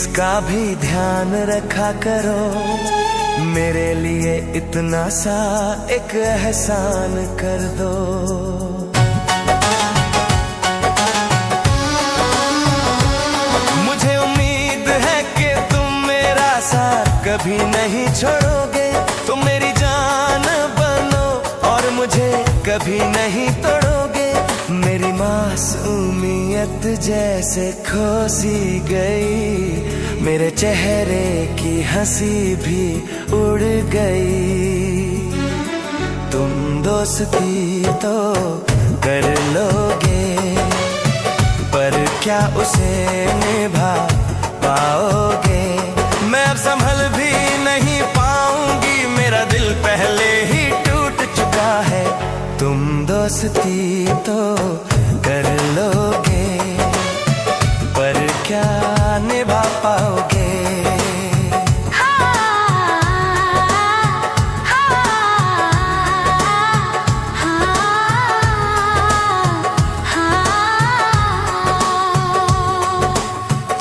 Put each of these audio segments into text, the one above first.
इसका भी ध्यान रखा करो, मेरे लिए इतना सा एक एहसान कर दो। मुझे उम्मीद है कि तुम मेरा साथ कभी नहीं छोड़ोगे, तुम मेरी जान बनो और मुझे कभी नहीं तोड़ोगे। मेरी मासूमियत जैसे खो सी गई, मेरे चेहरे की हंसी भी उड़ गई। तुम दोस्ती तो कर लोगे, पर क्या उसे निभा पाओगे? मैं अब संभल भी नहीं पाऊंगी, मेरा दिल पहले ही टूट चुका है। तुम दोस्ती तो कर लोगे, पर क्या निभा पाओगे?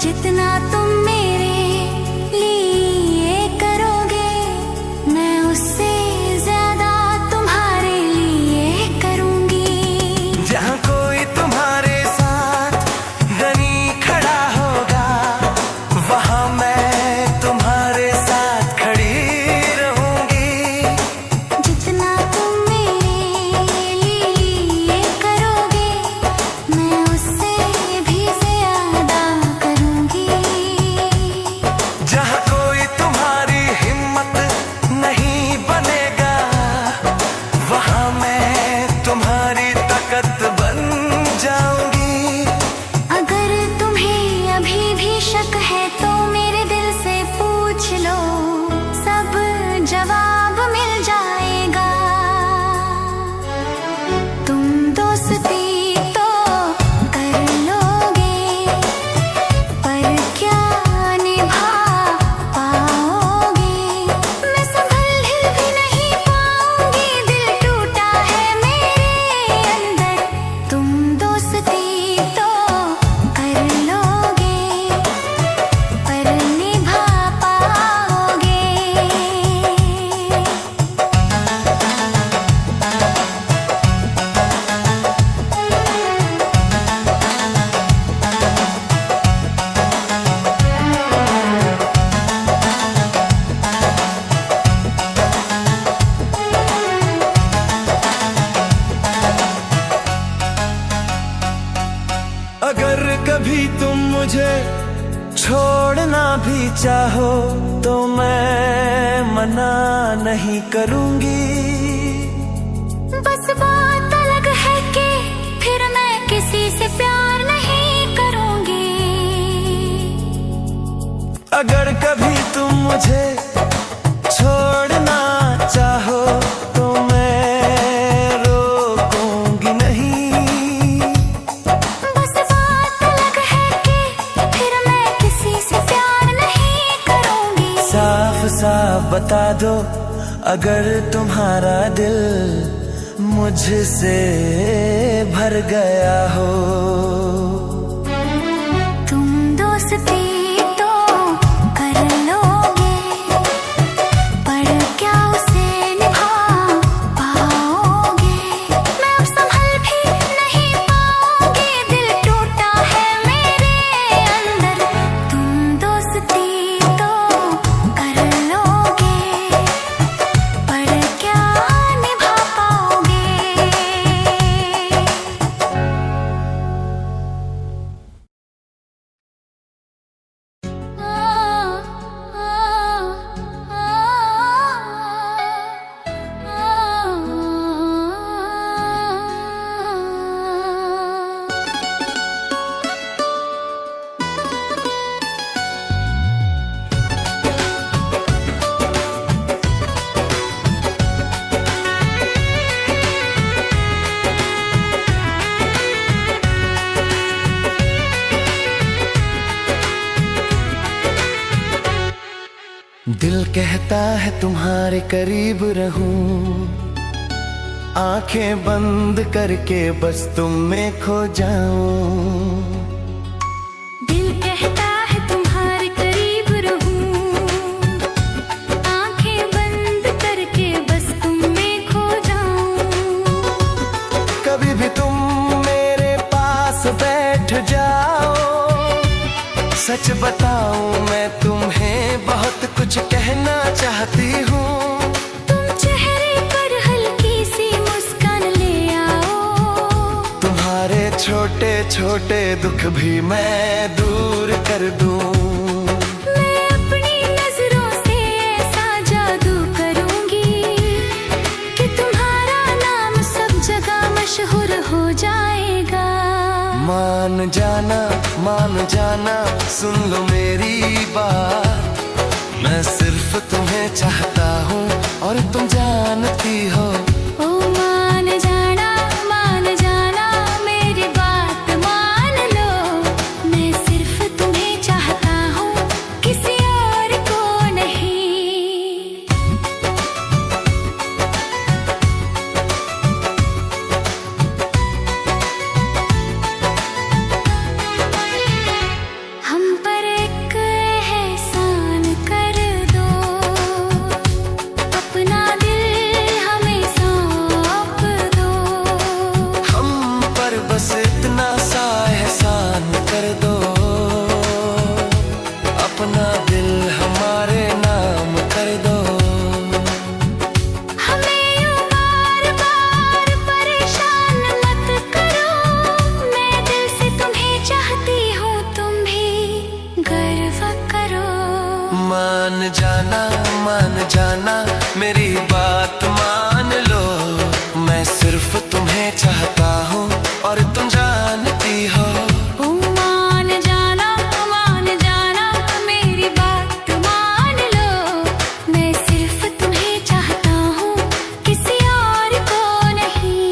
जितना तुम मेरे लिए करोगे, मैं उससे ज्यादा तुम्हारे लिए करूंगी। जहाँ कोई तुम्हारे साथ धनी खड़ा होगा, वहाँ मैं तुम्हारे साथ खड़ी रहूंगी। जितना तुम मेरे लिए करोगे, मैं उससे भी ज्यादा करूंगी। जहाँ कोई तुम्हारी हिम्मत नहीं बनेगा, वहाँ मैं तुम्हारी ताकत बन जाऊंगी। अगर तुम्हें अभी भी शक है तो मेरे दिल से पूछ लो, सब जवाब मिल जाएगा। तुम दोस्ती तो कर लोगे, पर क्या निभा पाओगे? मैं संभल भी नहीं पाऊंगी, दिल टूटा है मेरे अंदर। तुम दोस्ती तो कर लोगे, पर निभा पाओगे? अगर कभी तुम मुझे छोड़ना भी चाहो, तो मैं मना नहीं करूंगी। बस बात अलग है कि फिर मैं किसी से प्यार नहीं करूंगी। अगर कभी तुम मुझे छोड़ना चाहो, तो मैं रोकूंगी नहीं। बस बात अलग है कि फिर मैं किसी से प्यार नहीं करूंगी। साफ साफ बता दो, अगर तुम्हारा दिल मुझसे भर गया हो। तुम दोस्ती तो कर लोगे, पर क्या उसे निभा पाओगे? मैं अब संभल भी नहीं पाऊंगी, दिल टूटा है मेरे अंदर। तुम दोस्ती तो कर लोगे, पर क्या निभा पाओगे? दिल कहता है तुम्हारे करीब रहूं, आंखें बंद करके बस तुम में खो जाऊं। दिल कहता है तुम्हारे करीब छोटे दुख भी मैं दूर कर दूं। मैं अपनी नजरों से ऐसा जादू करूंगी कि तुम्हारा नाम सब जगह मशहूर हो जाएगा। मान जाना सुन लो मेरी बात, मैं सिर्फ तुम्हें चाहता हूँ और तुम जानती हो। ओ मान जाना मेरी बात मान लो, मैं सिर्फ तुम्हें चाहता हूँ किसी और को नहीं। हम पर एक एहसान कर दो, अपना दिल हमें सौंप दो। हम पर बस इतना सा एहसान कर दो, अपना दिल हमारे नाम कर दो। हमें यूं बार-बार परेशान मत करो, मैं दिल से तुम्हें चाहती हूँ, तुम भी गर्व करो। मान जाना मेरी बात मान लो, मैं सिर्फ तुम्हें चाहता हूँ और तुम जानती हो। ओ मान जाना मेरी बात मान लो, मैं सिर्फ तुम्हें चाहता हूँ किसी और को नहीं।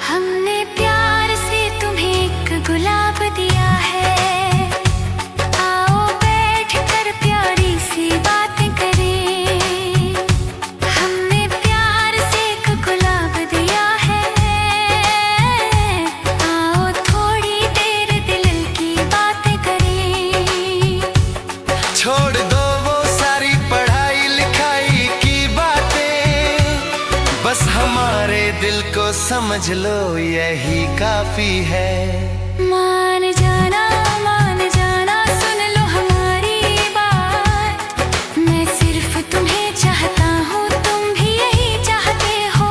हमने प्यार से तुम्हें एक गुलाब दिया है, आओ बैठ कर प्यारी सी बातें करें। हमने प्यार से एक गुलाब दिया है, आओ थोड़ी देर दिल की बातें करें। छोड़ दो वो सारी पढ़ाई लिखाई की बातें, बस हमारे दिल को समझ लो यही काफी है। मान जाना सुन लो हमारी बात, मैं सिर्फ तुम्हें चाहता हूँ, तुम भी यही चाहते हो।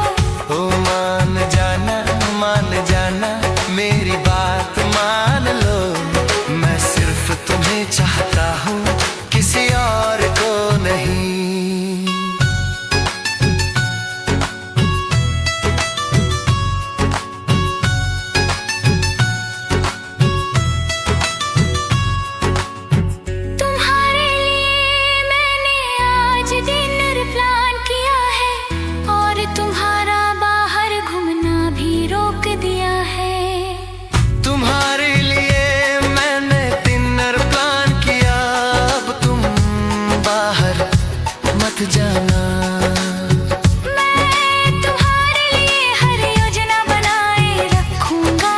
ओ मान जाना मेरी बात मान लो, मैं सिर्फ तुम्हें चाहता हूँ किसी और को नहीं। तुम्हारे लिए मैंने आज डिनर प्लान किया है, और तुम्हारा बाहर घूमना भी रोक दिया है। तुम्हारे लिए मैंने डिनर प्लान किया, अब तुम बाहर मत जाना। मैं तुम्हारे लिए हर योजना बनाए रखूंगा,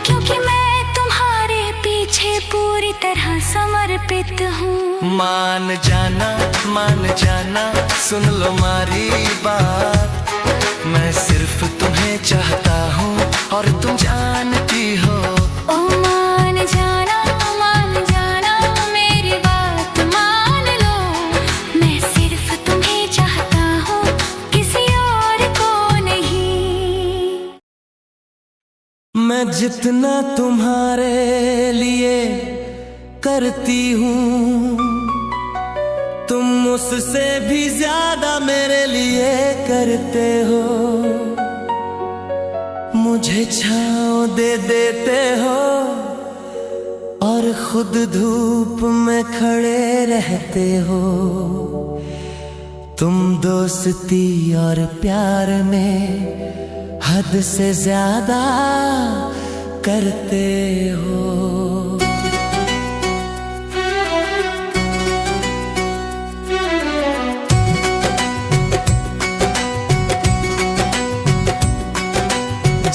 क्योंकि मैं तुम्हारे पीछे पूरी तरह समर्पित हूँ। मान जाना सुन लो हमारी बात, मैं सिर्फ तुम्हें चाहता हूँ और तुम जानती हो। ओ मान जाना मेरी बात मान लो, मैं सिर्फ तुम्हें चाहता हूँ किसी और को नहीं। मैं जितना तुम्हारे लिए करती हूँ, तुम उससे भी ज्यादा मेरे लिए करते हो। मुझे छाँव दे देते हो और खुद धूप में खड़े रहते हो। तुम दोस्ती और प्यार में हद से ज्यादा करते हो।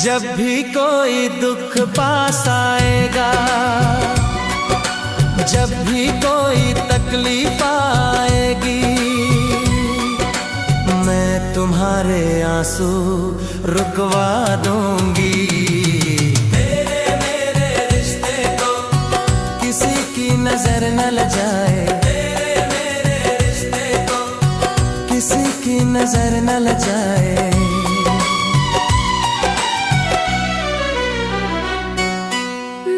जब भी कोई दुख पास आएगा, जब भी कोई तकलीफ आएगी, मैं तुम्हारे आंसू रुकवा दूंगी। नजर न लग जाए, तेरे मेरे रिश्ते को किसी की नजर न लग जाए।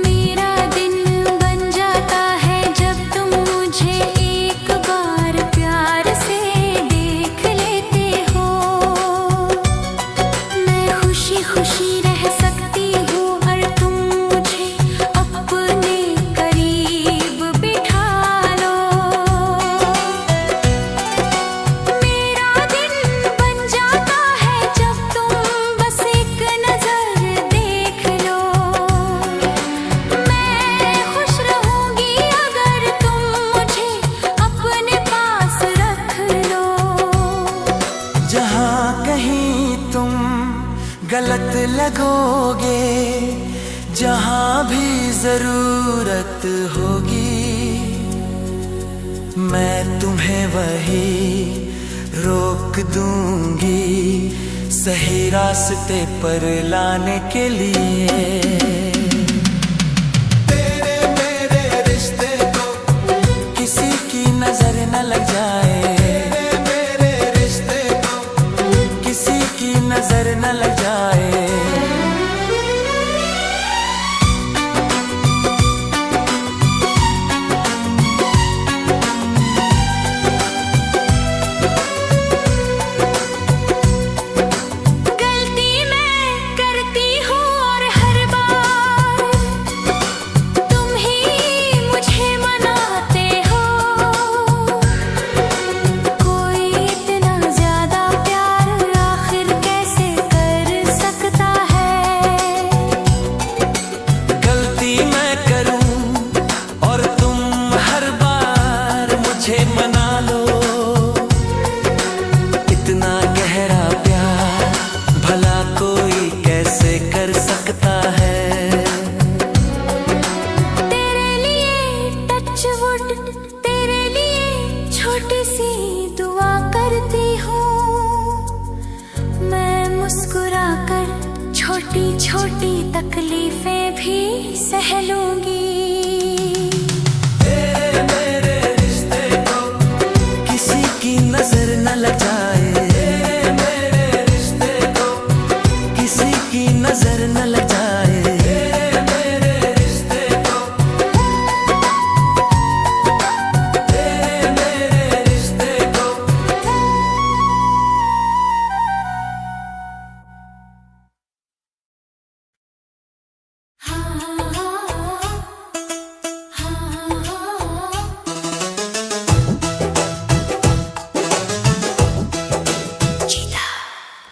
मेरा दिन बन जाता है जब तुम मुझे एक बार प्यार से देख लेते हो। मैं खुशी खुशी रह सकती हूँ और तुम मुझे अपने करीब बिठा लो। मेरा दिन बन जाता है जब तुम बस एक नजर देख लो। मैं खुश रहूंगी अगर तुम मुझे अपने पास रख लो। जहाँ कहीं तुम गलत लगोगे, जहाँ भी जरूरत होगी, मैं तुम्हें वही रोक दूंगी सही रास्ते पर लाने के लिए। तेरे मेरे रिश्ते को किसी की नजर न लग जाए, तेरे मेरे रिश्ते को किसी की नजर न लग जाए। गलती मैं करती हूँ और हर बार तुम ही मुझे मनाते हो। कोई इतना ज्यादा प्यार आखिर कैसे कर सकता है। गलती मैं करूं और तुम हर बार मुझे मना लो। इतना गहरा प्यार भला कोई कैसे कर सकता है। तेरे लिए टच वुड, तेरे लिए छोटी सी दुआ करती हूँ। मैं मुस्कुराकर छोटी छोटी तकलीफें भी सह लूंगी। तेरे मेरे रिश्ते को किसी की नजर न लग जाए, तेरे मेरे रिश्ते को किसी की नजर न लग जाए। तेरे मेरे रिश्ते को, तेरे मेरे रिश्ते को।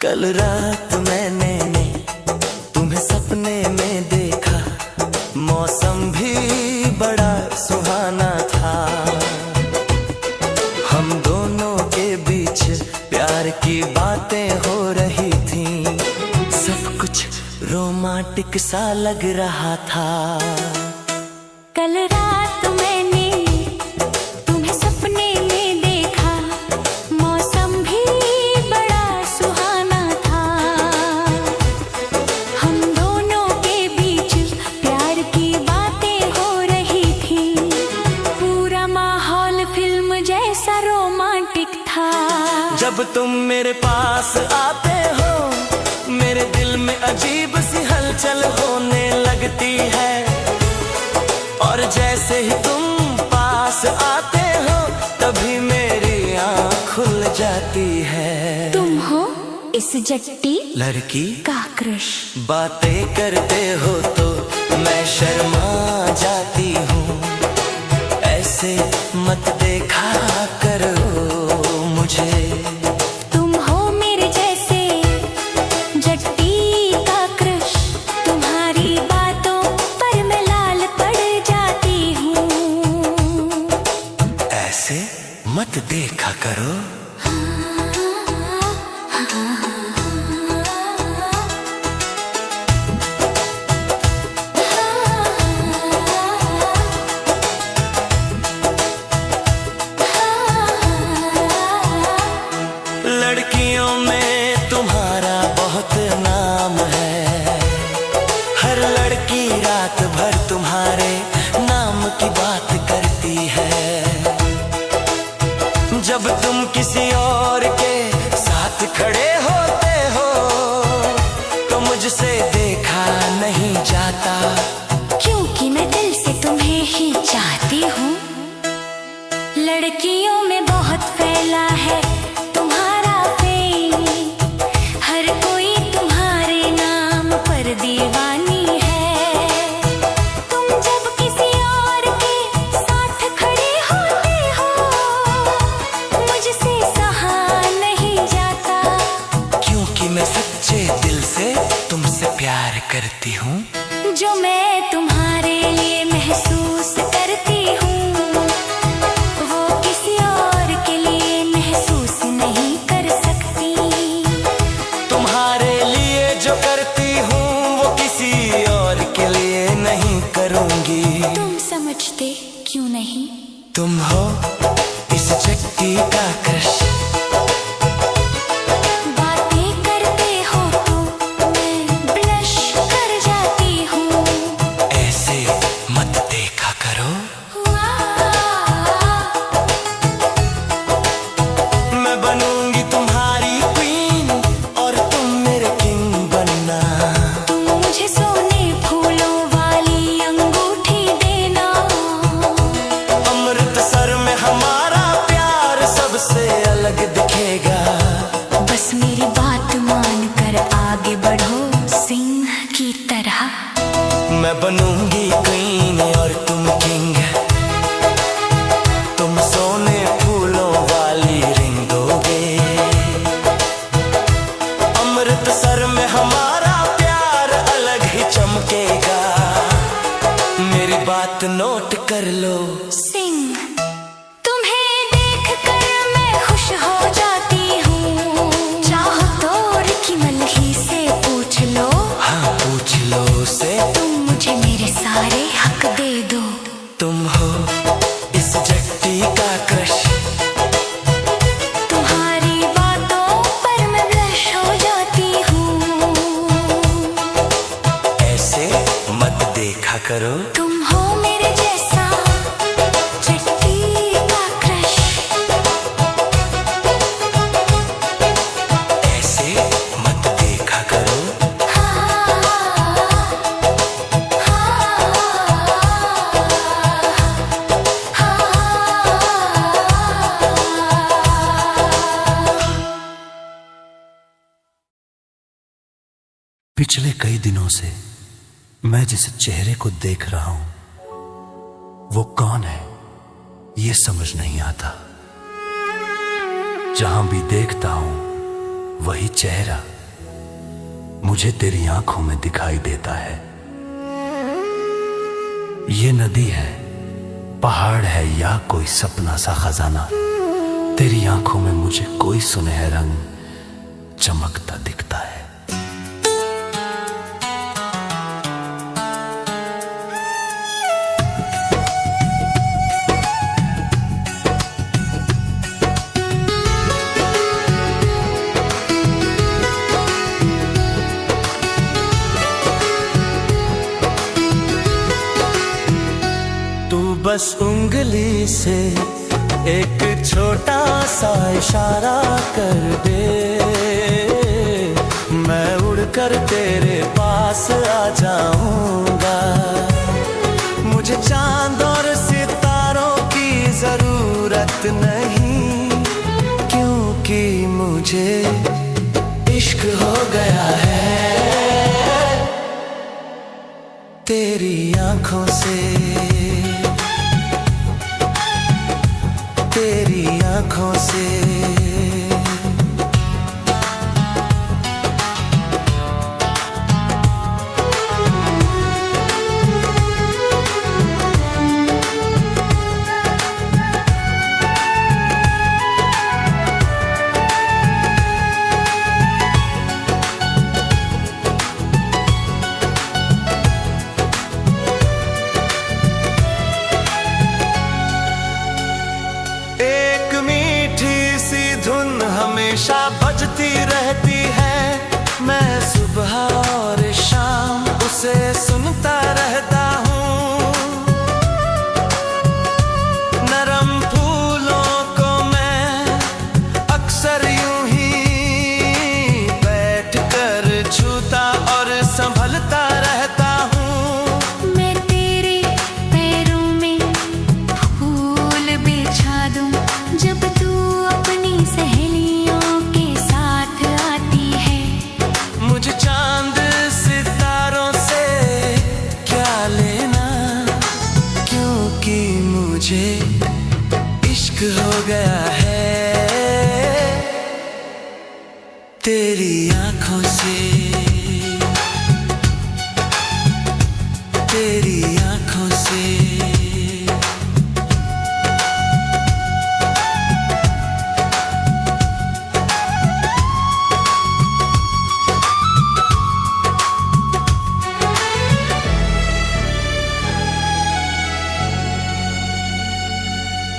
कल रात मैंने तुम्हें सपने में देखा, मौसम भी बड़ा सुहाना था। हम दोनों के बीच प्यार की बातें हो रही थीं, सब कुछ रोमांटिक सा लग रहा था। कल रात मैंने तुम्हें सपने में देखा, मौसम भी बड़ा सुहाना था। हम दोनों के बीच प्यार की बातें हो रही थी, पूरा माहौल फिल्म जैसा रोमांटिक था। जब तुम मेरे पास आते हो, मेरे दिल में अजीब सी हलचल होने लगती है, और जैसे ही तुम पास आते हो तभी मेरी आँख खुल जाती है। तुम हो इस जट्टी लड़की का क्रश। बातें करते हो तो मैं शर्मा जाती हूँ, ऐसे मत देखा करो मुझे। तुम हो मेरे जैसे जट्टी का क्रश, तुम्हारी बातों पर मैं लाल पड़ जाती हूँ। ऐसे मत देखा करो। लड़कियों में तुम्हारा बहुत नाम है, हर लड़की रात भर तुम्हारे नाम की बात करती किसी और के साथ खड़े होते हो तो मुझसे देखा नहीं जाता, क्योंकि मैं दिल से तुम्हें ही चाहती हूँ। लड़कियों में बहुत फैला है तुम्हारा फेम, हर कोई तुम्हारे नाम पर दीवानी है। तुम जब किसी और के साथ खड़े होते हो मुझसे सहा नहीं जाता, क्योंकि मैं सच्चे दिल से तुमसे प्यार करती हूँ। जो मैं तुम्हारे लिए महसूस करती हूँ वो किसी और के लिए महसूस नहीं कर सकती। तुम्हारे लिए जो करती हूँ वो किसी और के लिए नहीं करूँगी। तुम समझते क्यों नहीं? तुम हो इस चट्टी का क्रश, बातें करते हो तो मैं ब्लश कर जाती हूँ। ऐसे मत देखा करो। मैं बनूंगी तुम्हारी क्वीन और तुम मेरे किंग बनना। तुम मुझे सोने फूलों वाली अंगूठी देना, अमृतसर में हमारा प्यार सबसे अलग दिखेगा। बस मेरी बात मान कर आगे बढ़ो सिंह की तरह। मैं बनूंगी क्वीन और तुम किंग, तुम सोने फूलों वाली रिंग दोगे। अमृतसर में हमारा प्यार अलग ही चमकेगा। मेरी बात नोट कर लो। सिंह, तुम्हें देखकर मैं खुश हो जाती हूँ। चाहो तो रिकी मल्ही से पूछ लो, हाँ पूछ लो उसे। तुम मुझे मेरे सारे हक दे दो। तुम हो इस जट्टी का क्रश, तुम्हारी बातों पर मैं ब्लश हो जाती हूँ। ऐसे मत देखा करो। तुम हो मेरे जैसा चट्टी का क्रश, ऐसे मत देखा करो। पिछले कई दिनों से मैं जिस चेहरे को देख रहा हूं वो कौन है ये समझ नहीं आता। जहां भी देखता हूं वही चेहरा मुझे तेरी आंखों में दिखाई देता है। ये नदी है, पहाड़ है या कोई सपना सा खजाना, तेरी आंखों में मुझे कोई सुनहरा रंग चमकता दिखता है। बस उंगली से एक छोटा सा इशारा कर दे, मैं उड़कर तेरे पास आ जाऊंगा। मुझे चांद और सितारों की जरूरत नहीं, क्योंकि मुझे इश्क हो गया है तेरी आंखों से, तेरी आंखों से। हमेशा बजती रहती है, मैं सुबह और शाम उसे सुनता रहता हूँ। नरम फूलों को मैं मुझे इश्क हो गया है तेरी आंखों से, तेरी आंखों से।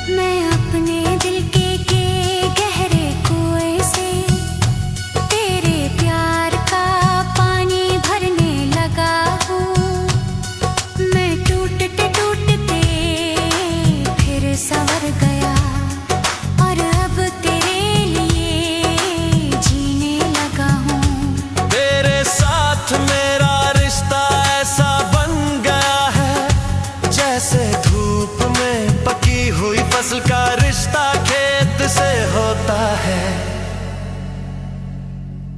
मैं अपने दिल के गहरे कुएं से तेरे प्यार का पानी भरने लगा हूँ। मैं टूटते टूटते फिर संवर गया और अब तेरे लिए जीने लगा हूँ। तेरे साथ मेरा रिश्ता ऐसा बन गया है जैसे धूप में पकी हुई फसल का रिश्ता खेत से होता है।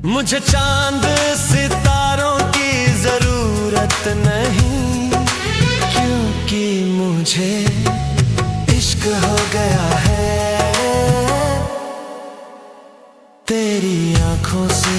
मुझे चांद सितारों की जरूरत नहीं, क्योंकि मुझे इश्क हो गया है तेरी आंखों से।